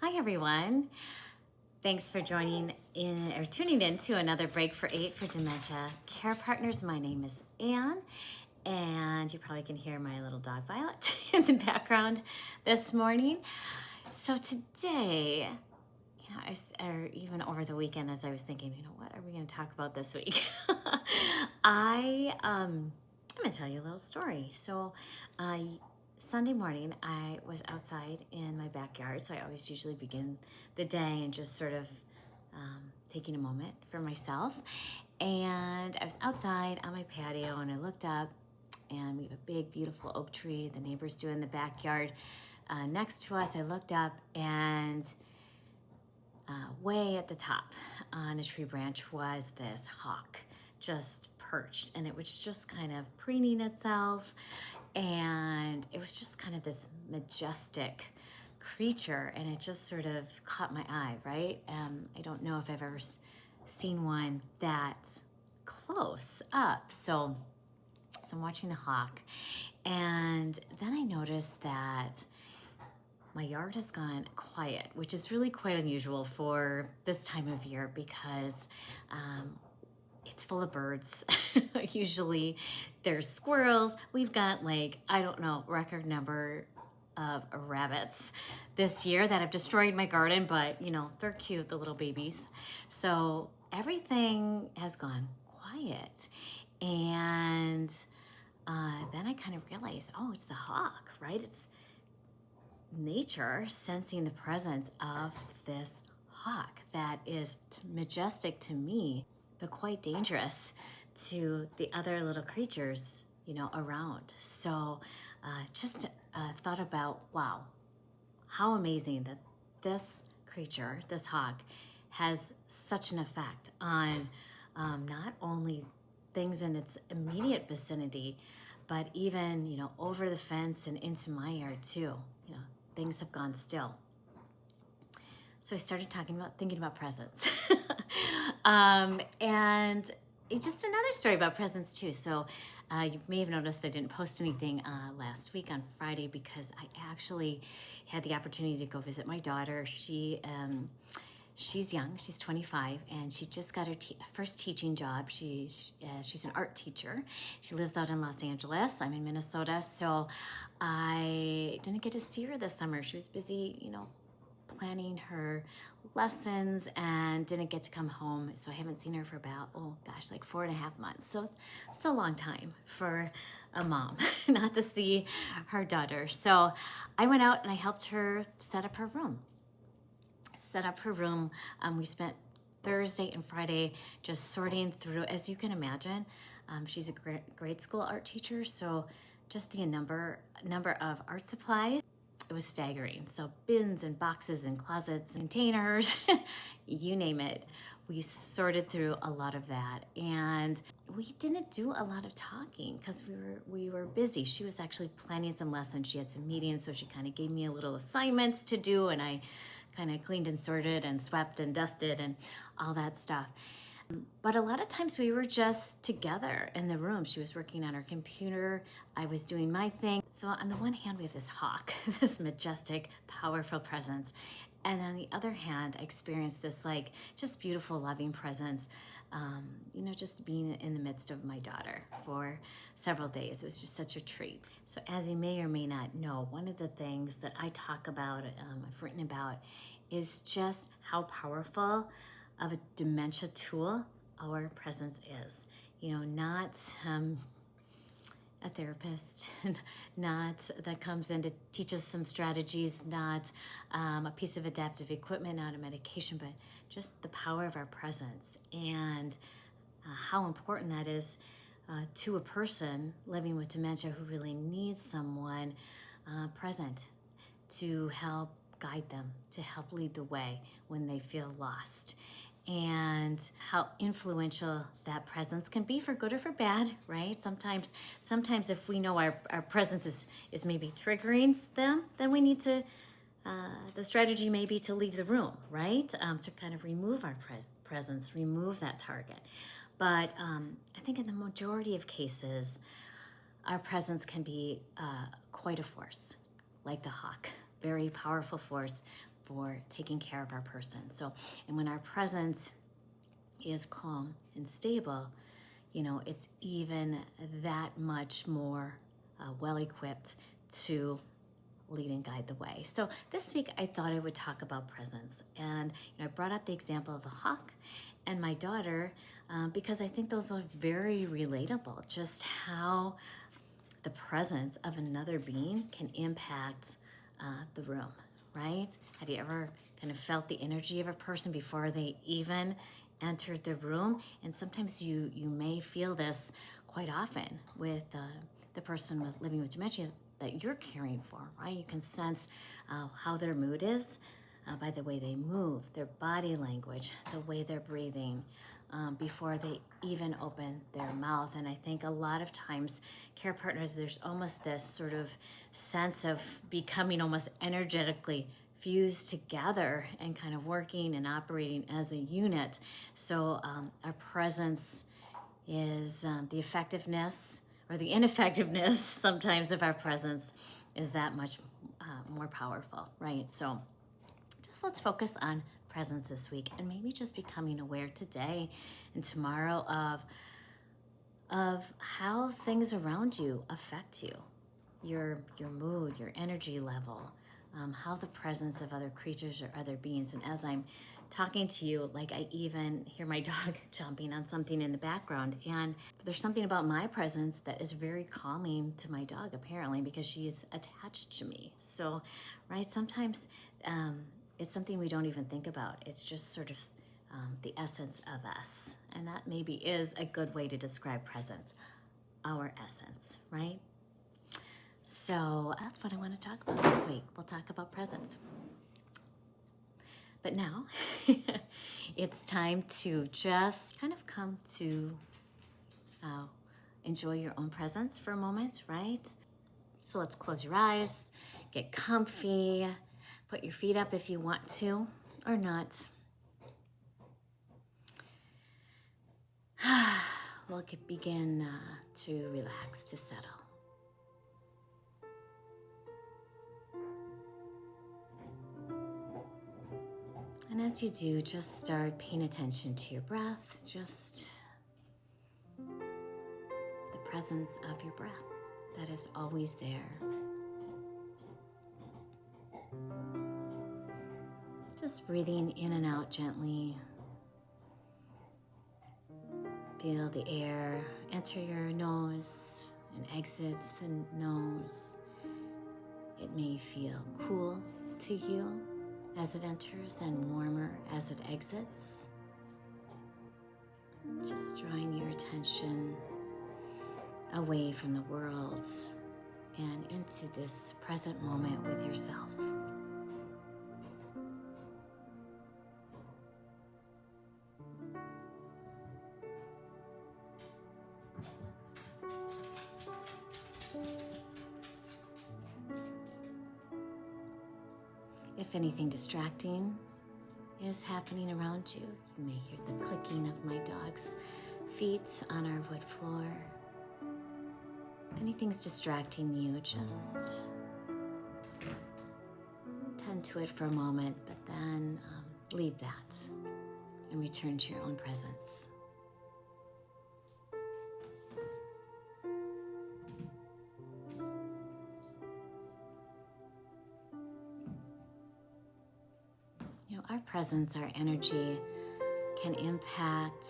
Hi everyone. Thanks for joining in or tuning in to another Break for 8 for Dementia Care Partners. My name is Anne, and you probably can hear my little dog Violet in the background this morning. So today, or even over the weekend, as I was thinking, what are we going to talk about this week? I'm going to tell you a little story. So, Sunday morning, I was outside in my backyard, so I always usually begin the day and just sort of taking a moment for myself. And I was outside on my patio, and I looked up, and we have a big, beautiful oak tree. The neighbors do in the backyard next to us. I looked up, and way at the top on a tree branch was this hawk just perched, and it was just kind of preening itself, and it was just kind of this majestic creature, and it just sort of caught my eye, right? I don't know if I've ever seen one that close up. So I'm watching the hawk, and then I noticed that my yard has gone quiet, which is really quite unusual for this time of year because it's full of birds. Usually there's squirrels. We've got record number of rabbits this year that have destroyed my garden, but they're cute, the little babies. So everything has gone quiet. And then I kind of realized, it's the hawk, right? It's nature sensing the presence of this hawk that is majestic to me, but quite dangerous to the other little creatures, around. So just thought about, wow, how amazing that this creature, this hawk, has such an effect on not only things in its immediate vicinity, but even, over the fence and into my yard too. Things have gone still. So I started thinking about presents. And it's just another story about presents too. So you may have noticed I didn't post anything last week on Friday because I actually had the opportunity to go visit my daughter. She's young, she's 25, and she just got her first teaching job. She's an art teacher. She lives out in Los Angeles. I'm in Minnesota, so I didn't get to see her this summer. She was busy, planning her lessons and didn't get to come home. So I haven't seen her for about, 4.5 months. So it's a long time for a mom not to see her daughter. So I went out and I helped her set up her room. We spent Thursday and Friday just sorting through, as you can imagine. She's a grade school art teacher, so just the number of art supplies, it was staggering. So bins and boxes and closets and containers, you name it. We sorted through a lot of that, and we didn't do a lot of talking because we were busy. She was actually planning some lessons. She had some meetings, so she kind of gave me a little assignments to do, and I kind of cleaned and sorted and swept and dusted and all that stuff. But a lot of times we were just together in the room. She was working on her computer. I was doing my thing. So on the one hand, we have this hawk, this majestic, powerful presence. And on the other hand, I experienced this just beautiful, loving presence, just being in the midst of my daughter for several days. It was just such a treat. So as you may or may not know, one of the things that I talk about, I've written about, is just how powerful of a dementia tool our presence is. Not a therapist, not that comes in to teach us some strategies, not a piece of adaptive equipment, not a medication, but just the power of our presence and how important that is to a person living with dementia who really needs someone present to help guide them, to help lead the way when they feel lost. And how influential that presence can be for good or for bad, right? Sometimes if we know our presence is maybe triggering them, then we need to, the strategy may be to leave the room, right? To kind of remove our presence, remove that target. But I think in the majority of cases, our presence can be quite a force, like the hawk, very powerful force for taking care of our person. So, and when our presence is calm and stable, it's even that much more well-equipped to lead and guide the way. So this week I thought I would talk about presence. And I brought up the example of the hawk and my daughter because I think those are very relatable, just how the presence of another being can impact the room, right? Have you ever kind of felt the energy of a person before they even entered the room? And sometimes you may feel this quite often with the person living with dementia that you're caring for, right? You can sense how their mood is by the way they move, their body language, the way they're breathing, before they even open their mouth. And I think a lot of times care partners, there's almost this sort of sense of becoming almost energetically fused together and kind of working and operating as a unit. So our presence is the effectiveness or the ineffectiveness sometimes of our presence is that much more powerful, right? So just let's focus on presence this week and maybe just becoming aware today and tomorrow of how things around you affect you, your mood, your energy level, how the presence of other creatures or other beings. And as I'm talking to you, like I even hear my dog chomping on something in the background. And there's something about my presence that is very calming to my dog, apparently, because she is attached to me. So, right, sometimes it's something we don't even think about. It's just sort of the essence of us. And that maybe is a good way to describe presence, our essence, right? So that's what I want to talk about this week. We'll talk about presence. But now it's time to just kind of come to enjoy your own presence for a moment, right? So let's close your eyes, get comfy, put your feet up if you want to, or not. We'll begin to relax, to settle. And as you do, just start paying attention to your breath, just the presence of your breath that is always there. Just breathing in and out gently. Feel the air enter your nose and exit the nose. It may feel cool to you as it enters and warmer as it exits. Just drawing your attention away from the world and into this present moment with yourself. If anything distracting is happening around you, you may hear the clicking of my dog's feet on our wood floor. If anything's distracting you, just tend to it for a moment, but then leave that and return to your own presence. Our presence, our energy can impact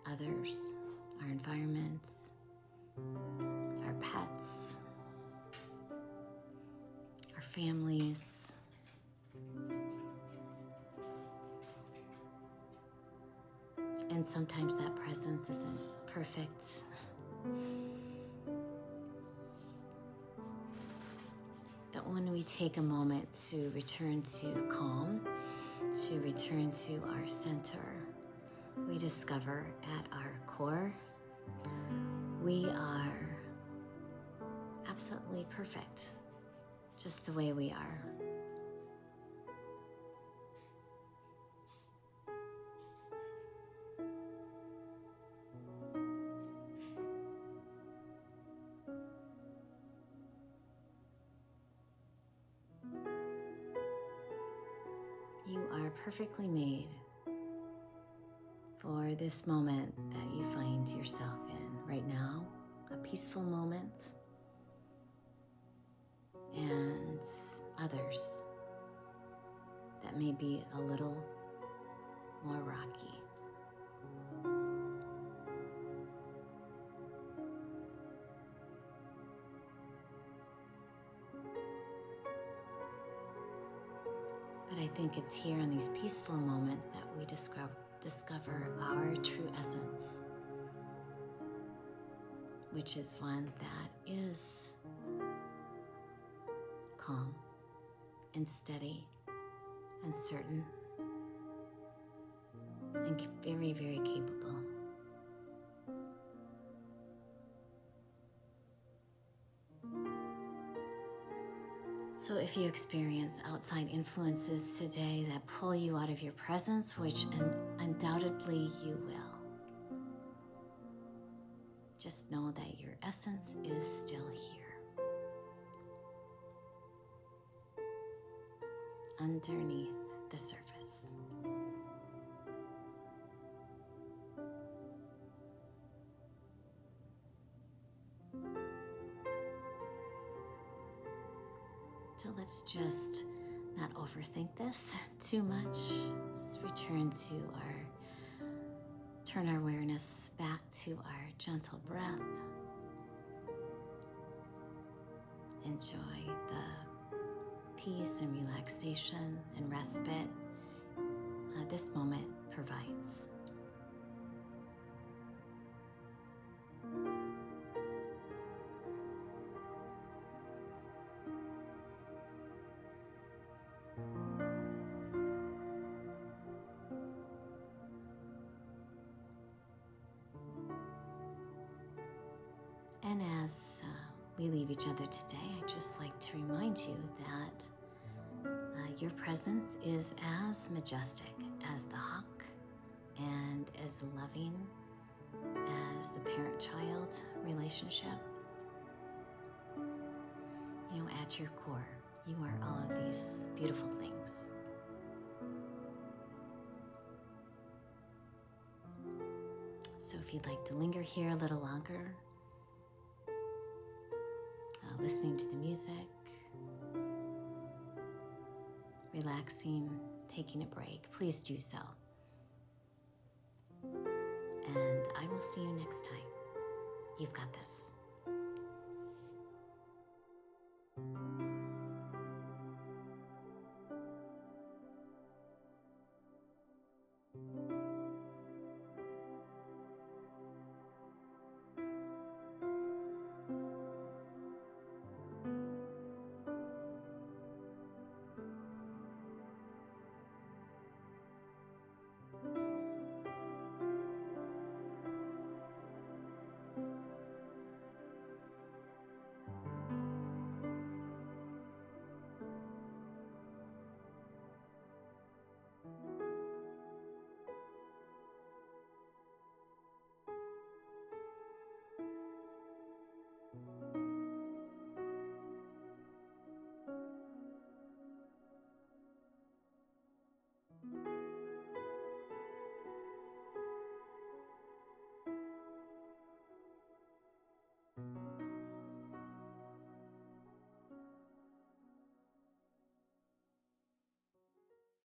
others, our environments, our pets, our families. And sometimes that presence isn't perfect. But when we take a moment to return to calm, to return to our center, we discover at our core, we are absolutely perfect, just the way we are. You are perfectly made for this moment that you find yourself in right now, a peaceful moment, and others that may be a little more rocky. But I think it's here in these peaceful moments that we discover our true essence, which is one that is calm and steady and certain and very, very capable. So if you experience outside influences today that pull you out of your presence, which undoubtedly you will, just know that your essence is still here, underneath the surface. So let's just not overthink this too much. Let's turn our awareness back to our gentle breath. Enjoy the peace and relaxation and respite this moment provides. And as we leave each other today, I'd just like to remind you that your presence is as majestic as the hawk and as loving as the parent-child relationship. You know, at your core, you are all of these beautiful things. So if you'd like to linger here a little longer, listening to the music, relaxing, taking a break, please do so. And I will see you next time. You've got this.